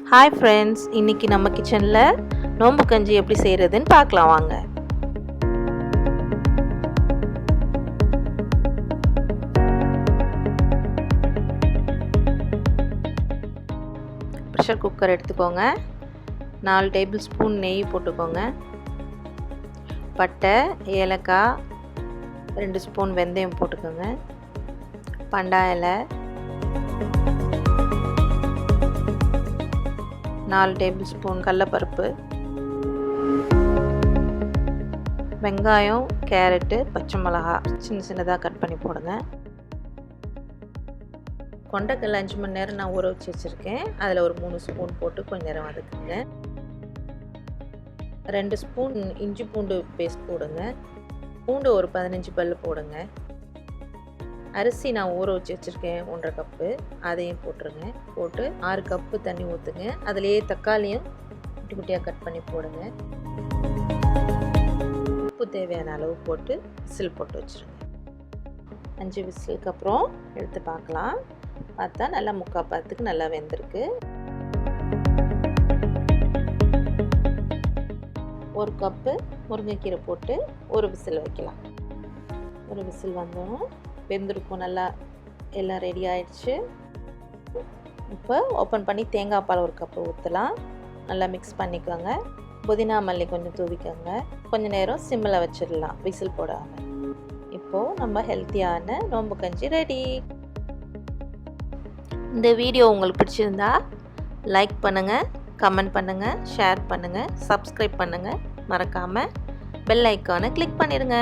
Hi friends, இன்றைக்கி நம்ம கிச்சனில் நோம்பு கஞ்சி எப்படி செய்கிறதுன்னு பார்க்கலாம் வாங்க. ப்ரெஷர் குக்கர் எடுத்துக்கோங்க. 4 டேபிள் ஸ்பூன் நெய் போட்டுக்கோங்க. பட்டை, ஏலக்காய், 2 ஸ்பூன் வெந்தயம் போட்டுக்கோங்க. பண்டா இலை, 4 டேபிள் ஸ்பூன் கடலைப்பருப்பு, வெங்காயம், கேரட்டு, பச்சை மிளகா சின்னதாக கட் பண்ணி போடுங்க. கொண்டைக்கடலை 5 மணி நேரம் நான் ஊற வச்சு வச்சுருக்கேன். அதில் ஒரு 3 ஸ்பூன் போட்டு கொஞ்சம் நேரம் வதக்குங்க. 2 ஸ்பூன் இஞ்சி பூண்டு பேஸ்ட் போடுங்க. பூண்டு ஒரு 15 பல் போடுங்க. அரிசி நான் ஊற வச்சு வச்சுருக்கேன் 1.5 கப்பு, அதையும் போட்டுருங்க. போட்டு 6 கப்பு தண்ணி ஊற்றுங்க. அதுலேயே தக்காளியும் குட்டி குட்டியாக கட் பண்ணி போடுங்க. உப்பு தேவையான அளவு போட்டு விசில் போட்டு வச்சுருங்க. 5 விசிலுக்கு அப்புறம் எடுத்து பார்க்கலாம். பார்த்தா நல்லா 3/4 பதத்துக்கு நல்லா வெந்திருக்கு. 1 கப்பு முருங்கைக்கீரை போட்டு ஒரு விசில் வைக்கலாம். ஒரு விசில் வந்தோம், வெந்திருக்கும். நல்லா எல்லாம் ரெடி ஆயிடுச்சு. இப்போ ஓப்பன் பண்ணி தேங்காய் பால் 1 கப்பு ஊற்றலாம். நல்லா மிக்ஸ் பண்ணிக்கோங்க. புதினா மல்லி கொஞ்சம் தூவிக்கோங்க. கொஞ்சம் நேரம் சிம்மில் வச்சிடலாம் விசில் போடாமல். இப்போது நம்ம ஹெல்த்தியான நோம்பு கஞ்சி ரெடி. இந்த வீடியோ உங்களுக்கு பிடிச்சிருந்தா லைக் பண்ணுங்கள், கமெண்ட் பண்ணுங்கள், ஷேர் பண்ணுங்கள், சப்ஸ்கிரைப் பண்ணுங்கள். மறக்காமல் பெல் ஐக்கானை கிளிக் பண்ணிடுங்க.